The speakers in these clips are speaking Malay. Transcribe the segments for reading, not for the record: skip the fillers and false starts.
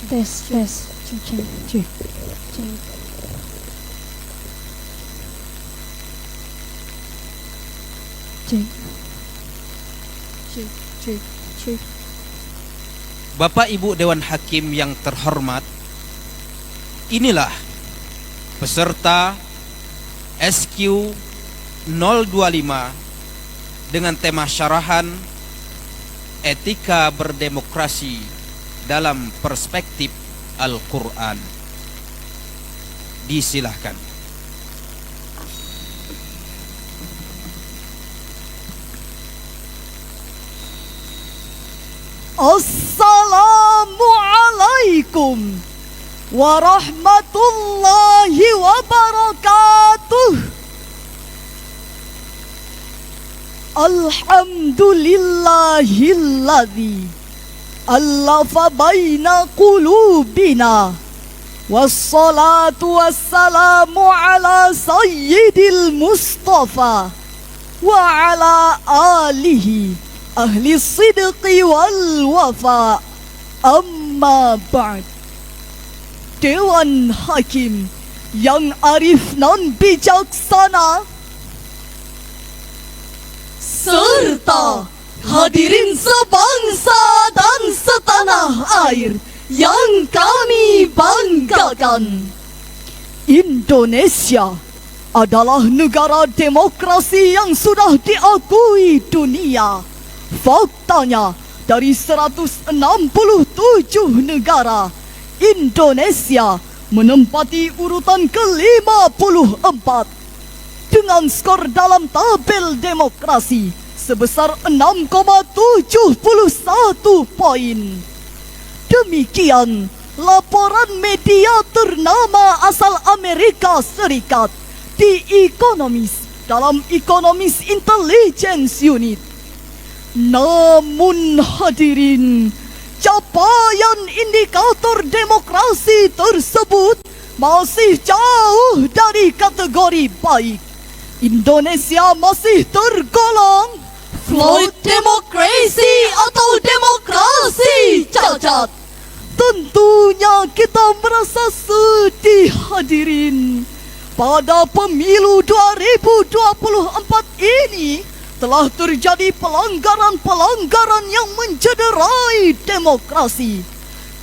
Tes. Cek. Bapak Ibu Dewan Hakim yang terhormat, inilah peserta SQ 025 dengan tema syarahan etika berdemokrasi dalam perspektif Al-Quran. Disilahkan. Assalamualaikum warahmatullahi wabarakatuh. Alhamdulillahilladzi allafa baina qulubina, wassalatu wassalamu ala sayyidil Mustafa wa ala alihi ahli sidqi wal wafa. Amma ba'd. Dewan Hakim yang arif dan bijaksana, serta hadirin sebangsa dan setanah air yang kami banggakan. Indonesia adalah negara demokrasi yang sudah diakui dunia. Faktanya, dari 167 negara, Indonesia menempati urutan ke-54 dengan skor dalam tabel demokrasi sebesar 6,71 poin. Demikian laporan media ternama asal Amerika Serikat, The Economist, dalam Economist Intelligence Unit. Namun hadirin, capaian indikator demokrasi tersebut masih jauh dari kategori baik. Indonesia masih tergolong float democracy atau demokrasi cacat. Tentunya kita merasa sedih hadirin. Pada pemilu 2024 ini telah terjadi pelanggaran-pelanggaran yang mencederai demokrasi.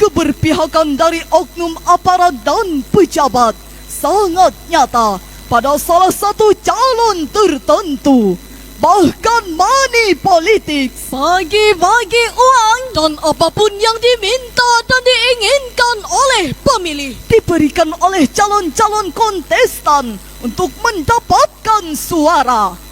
Keberpihakan dari oknum aparat dan pejabat sangat nyata pada salah satu calon tertentu. Bahkan money politik, bagi-bagi uang, dan apapun yang diminta dan diinginkan oleh pemilih diberikan oleh calon-calon kontestan untuk mendapatkan suara.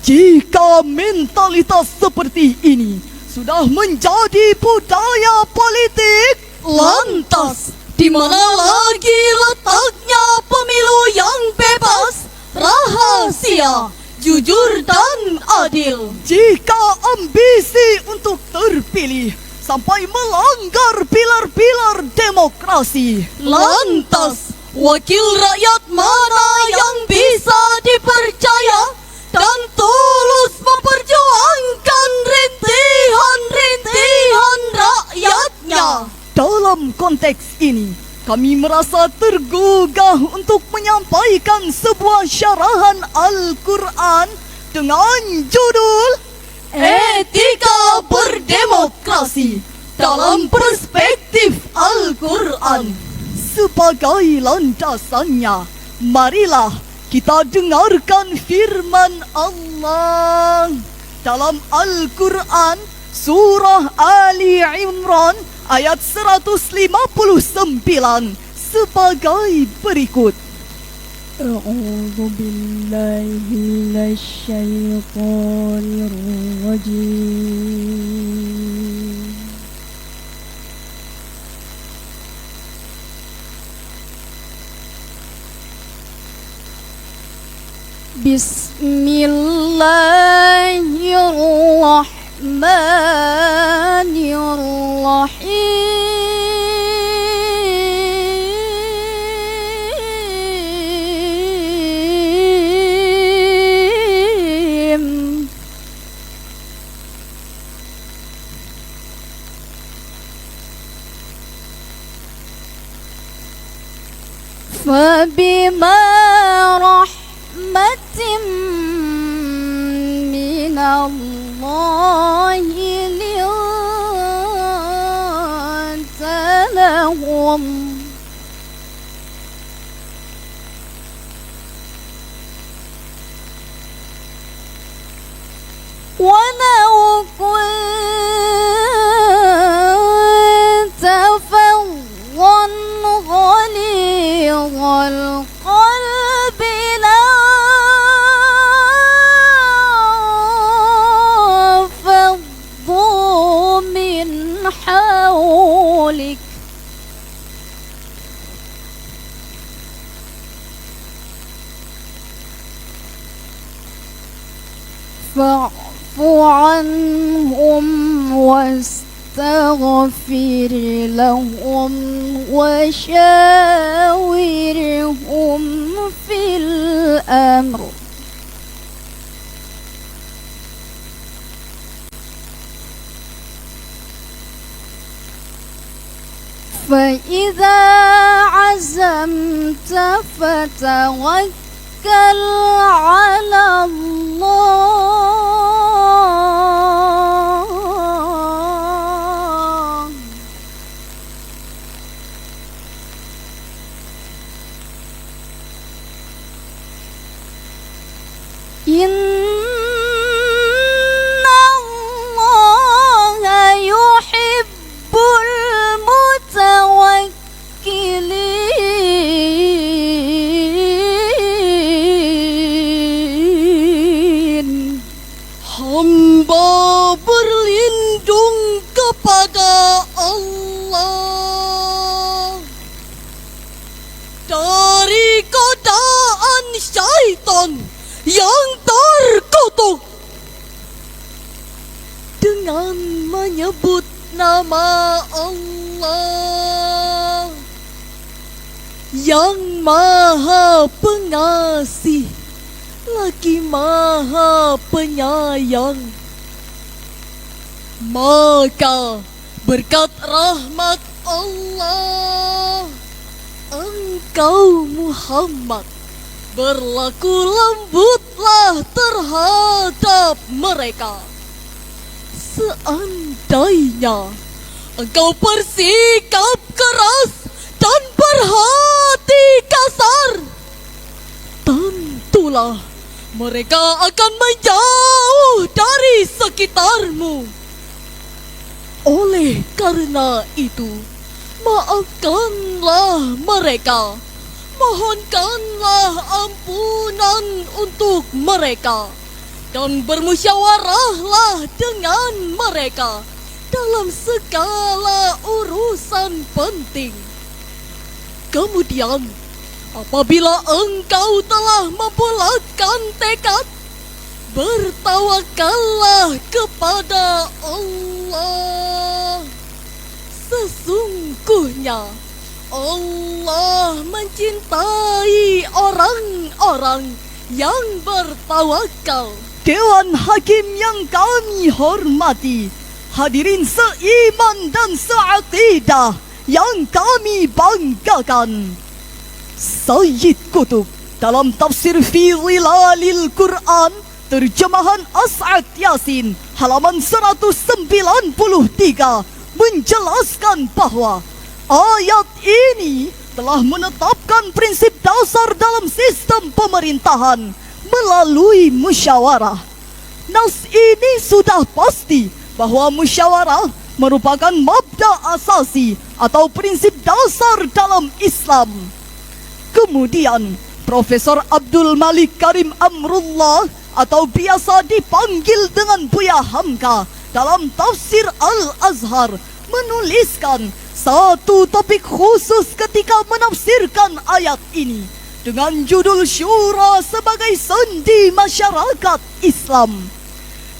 Jika mentalitas seperti ini sudah menjadi budaya politik, lantas di mana lagi letaknya pemilu yang bebas, rahasia, jujur dan adil? Jika ambisi untuk terpilih sampai melanggar pilar-pilar demokrasi, lantas wakil rakyat mana yang bisa dipercaya dan tulus memperjuangkan rintihan-rintihan rakyatnya? Dalam konteks ini, kami merasa tergugah untuk menyampaikan sebuah syarahan Al-Quran dengan judul Etika Berdemokrasi dalam Perspektif Al-Quran. Sebagai landasannya, marilah kita dengarkan firman Allah dalam Al-Quran surah Ali Imran ayat 159 sebagai berikut. A'udzu billahi minasyaitonir rajim. Bismillahirrahmanirrahim. فبما رحمة من الله لنت لهم ولو كنت فظا غليظ القلب لانفضوا من حولك فاعف عنهم واستغفر لهم وشاورهم في الأمر فإذا عزمت فتوكل على الله إن الله يحب المتوكلين. Hamba berlindung kepada Allah dari godaan syaitan yang terkutuk dengan menyebut nama Allah yang Maha Pengasih lagi Maha Penyayang. Maka berkat rahmat Allah, engkau Muhammad berlaku lembutlah terhadap mereka. Seandainya engkau bersikap keras dan berhati kasar, tentulah mereka akan menjauh dari sekitarmu. Oleh karena itu, maafkanlah mereka, mohonkanlah ampunan untuk mereka, dan bermusyawarahlah dengan mereka dalam segala urusan penting. Kemudian, apabila engkau telah membulatkan tekad, bertawakallah kepada Allah. Sesungguhnya Allah mencintai orang-orang yang bertawakal. Dewan Hakim yang kami hormati, hadirin seiman dan seaqidah yang kami banggakan, Sayyid Qutb dalam tafsir Fi Zilalil Quran terjemahan As'ad Yasin halaman 193 menjelaskan bahwa ayat ini telah menetapkan prinsip dasar dalam sistem pemerintahan melalui musyawarah. Nas ini sudah pasti bahwa musyawarah merupakan mabda asasi atau prinsip dasar dalam Islam. Kemudian, Profesor Abdul Malik Karim Amrullah atau biasa dipanggil dengan Buya Hamka dalam tafsir Al-Azhar menuliskan satu topik khusus ketika menafsirkan ayat ini dengan judul Syura sebagai sendi masyarakat Islam,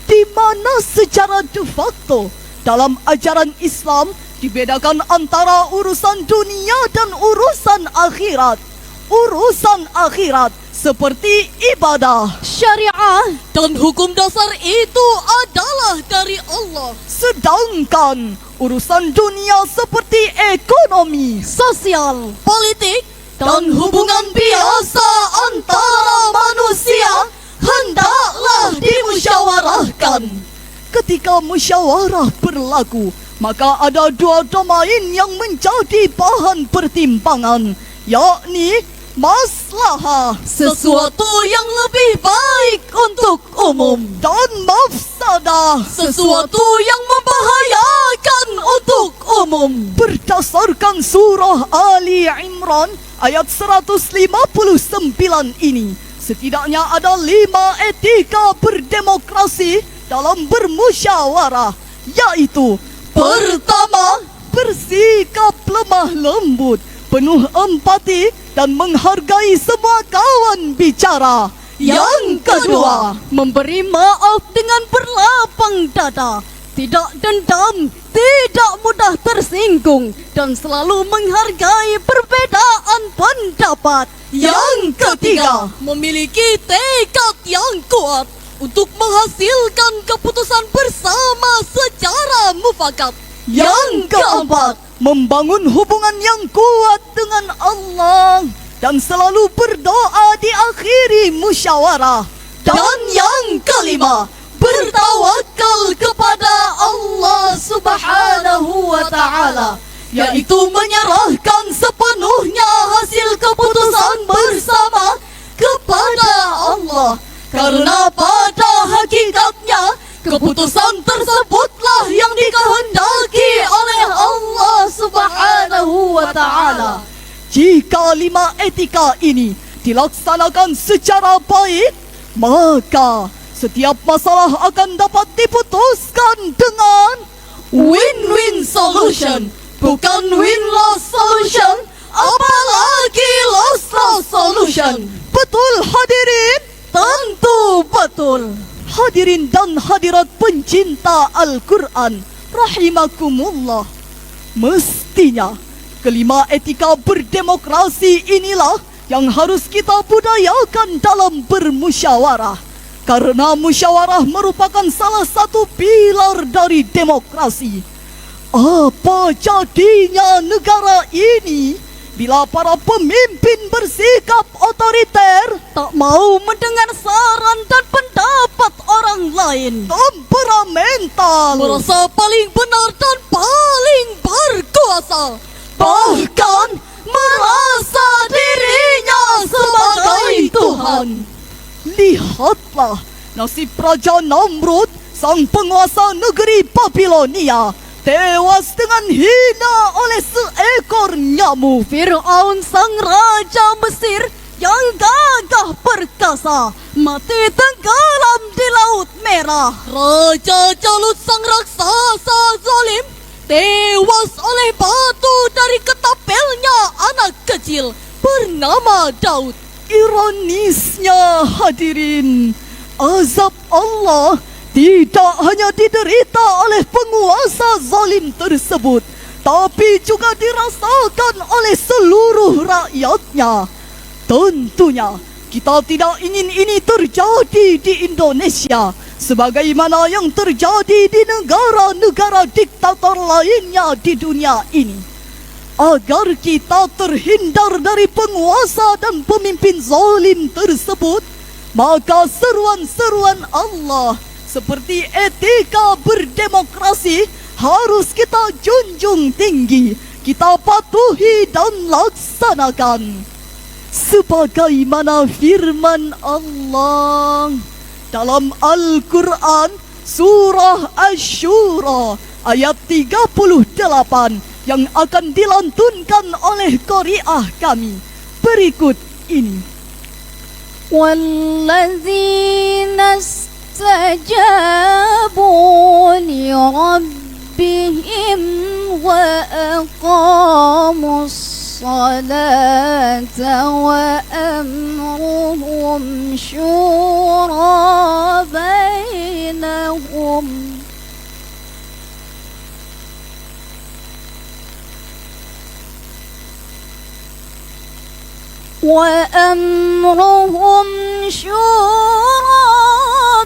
di mana secara de facto dalam ajaran Islam dibedakan antara urusan dunia dan urusan akhirat. Urusan akhirat seperti ibadah, syariah, dan hukum dasar itu adalah dari Allah. Sedangkan urusan dunia seperti ekonomi, sosial, politik, dan hubungan biasa antara manusia hendaklah dimusyawarahkan. Ketika musyawarah berlaku, maka ada dua domain yang menjadi bahan pertimbangan, yakni maslahah, sesuatu yang lebih baik untuk umum, dan mafsadah, sesuatu yang membahayakan untuk umum. Berdasarkan surah Ali Imran ayat 159 ini, setidaknya ada 5 etika berdemokrasi dalam bermusyawarah, yaitu: pertama, bersikap lemah lembut, penuh empati dan menghargai semua kawan bicara. Yang kedua, memberi maaf dengan berlapang dada, tidak dendam, tidak mudah tersinggung, dan selalu menghargai perbedaan pendapat. Yang ketiga, memiliki tekad yang kuat untuk menghasilkan keputusan bersama secara mufakat. Yang keempat, membangun hubungan yang kuat dengan Allah dan selalu berdoa di akhiri musyawarah. Dan yang kelima, bertawakal kepada Allah Subhanahu wa Ta'ala, yaitu menyerahkan sepenuhnya hasil keputusan bersama kepada Allah, karena pada hakikatnya keputusan tersebutlah yang dikehendaki oleh Allah Subhanahu wa Ta'ala. Jika 5 etika ini dilaksanakan secara baik, maka setiap masalah akan dapat diputuskan dengan win-win solution, bukan win-loss solution, apalagi loss-loss solution. Betul hadirin? Tentu betul. Hadirin dan hadirat pencinta Al-Quran rahimakumullah, mestinya kelima etika berdemokrasi inilah yang harus kita budayakan dalam bermusyawarah, karena musyawarah merupakan salah satu pilar dari demokrasi. Apa jadinya negara ini bila para pemimpin bersikap otoriter, tak mau mendengar saran dan pendapat orang lain, temperamental, merasa paling benar dan paling berkuasa, bahkan merasa dirinya sebagai Tuhan? Lihatlah nasib Raja Namrud, sang penguasa negeri Babilonia, tewas dengan hina oleh seekor nyamuk. Fir'aun, sang raja Mesir yang gagah perkasa, mati tenggelam di Laut Merah. Raja Jalut, sang raksasa zalim, tewas oleh batu dari ketapelnya anak kecil bernama Daud. Ironisnya hadirin, azab Allah tidak hanya diderita oleh penguasa zalim tersebut, tapi juga dirasakan oleh seluruh rakyatnya. Tentunya kita tidak ingin ini terjadi di Indonesia, sebagaimana yang terjadi di negara-negara diktator lainnya di dunia ini. Agar kita terhindar dari penguasa dan pemimpin zalim tersebut, maka seruan-seruan Allah seperti etika berdemokrasi harus kita junjung tinggi, kita patuhi dan laksanakan. Sebagaimana firman Allah dalam Al-Quran surah Asy-Syura ayat 38 yang akan dilantunkan oleh qari'ah kami berikut ini. Wallazina istajabu li rabbihim wa aqamus salata wa amruhum syura bainahum وأمرهم شورى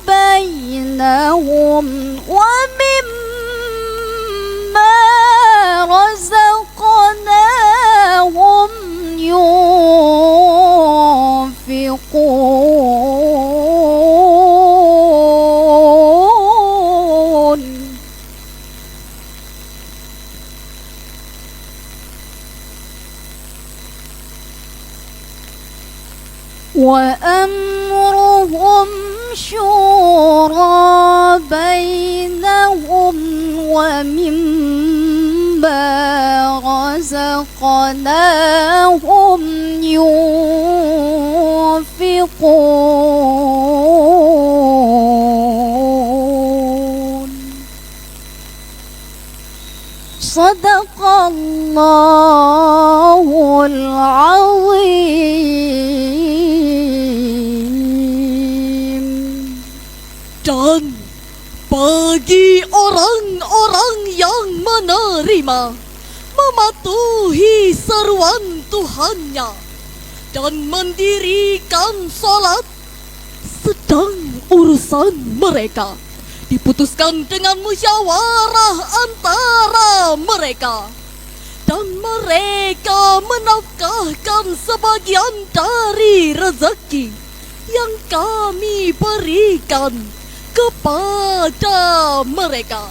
بينهم ومما رزقناهم ينفقون وأمرهم شورى بينهم ومما رزقناهم ينفقون صدق الله العظيم. Dan bagi orang-orang yang menerima, mematuhi seruan Tuhannya dan mendirikan salat, sedang urusan mereka diputuskan dengan musyawarah antara mereka, dan mereka menafkahkan sebagian dari rezeki yang kami berikan kepada mereka.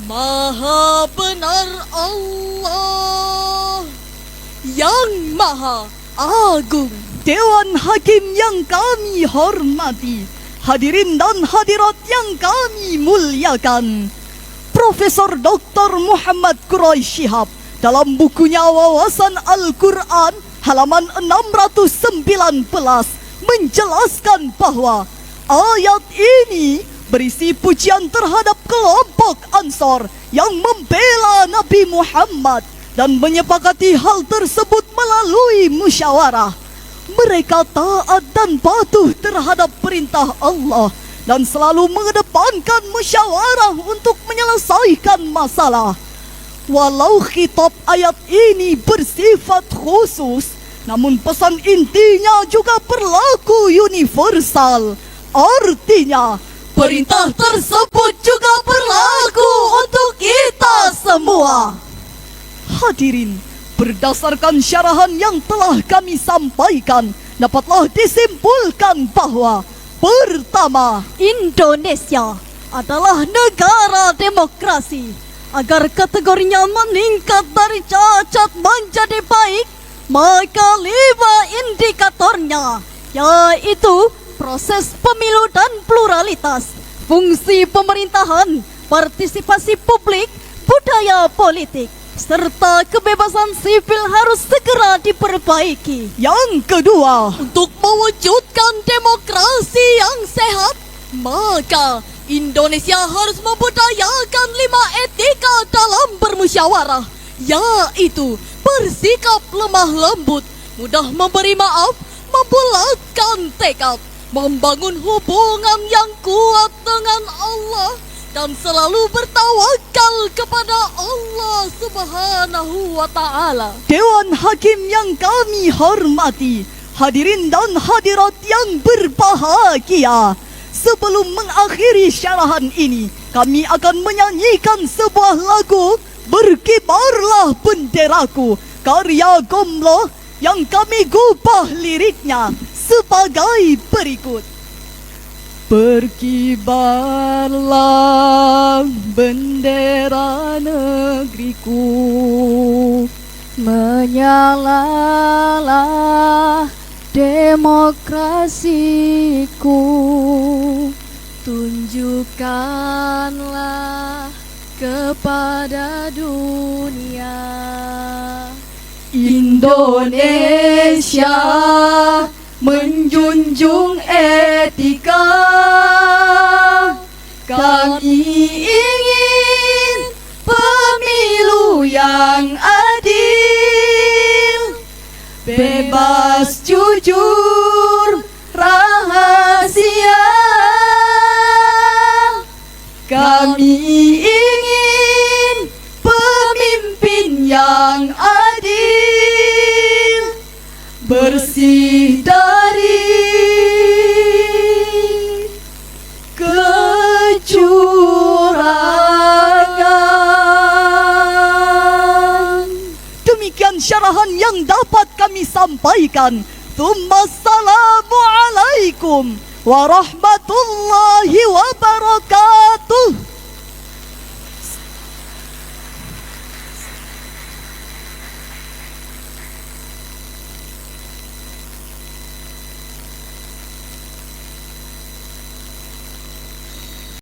Maha benar Allah yang Maha Agung. Dewan Hakim yang kami hormati, hadirin dan hadirat yang kami muliakan, Profesor Dr. Muhammad Quraisy Shihab dalam bukunya Wawasan Al-Quran halaman 619 menjelaskan bahwa ayat ini berisi pujian terhadap kelompok Ansar yang membela Nabi Muhammad dan menyepakati hal tersebut melalui musyawarah. Mereka taat dan patuh terhadap perintah Allah dan selalu mengedepankan musyawarah untuk menyelesaikan masalah. Walau khitab ayat ini bersifat khusus, namun pesan intinya juga berlaku universal. Artinya, perintah tersebut juga berlaku untuk kita semua. Hadirin, berdasarkan syarahan yang telah kami sampaikan, dapatlah disimpulkan bahwa pertama, Indonesia adalah negara demokrasi. Agar kategorinya meningkat dari cacat menjadi baik, maka 5 indikatornya, yaitu proses pemilu dan pluralitas, fungsi pemerintahan, partisipasi publik, budaya politik, serta kebebasan sipil harus segera diperbaiki. Yang kedua, untuk mewujudkan demokrasi yang sehat, maka Indonesia harus membudayakan 5 etika dalam bermusyawarah, yaitu bersikap lemah lembut, mudah memberi maaf, membulatkan tekad, membangun hubungan yang kuat dengan Allah, dan selalu bertawakal kepada Allah Subhanahu wa Ta'ala. Dewan Hakim yang kami hormati, hadirin dan hadirat yang berbahagia, sebelum mengakhiri syarahan ini, kami akan menyanyikan sebuah lagu Berkibarlah Benderaku, karya Gomloh, yang kami gubah liriknya sebagai berikut. Berkibarlah bendera negeriku, Menyalalah demokrasiku, tunjukkanlah kepada dunia Indonesia menjunjung etika. Kami ingin pemilu yang adil, bebas, jujur, rahasia. Kami ingin pemimpin yang adil, bersih dari kecurangan. Demikian syarahan yang dapat kami sampaikan. Assalamualaikum warahmatullahi wabarakatuh.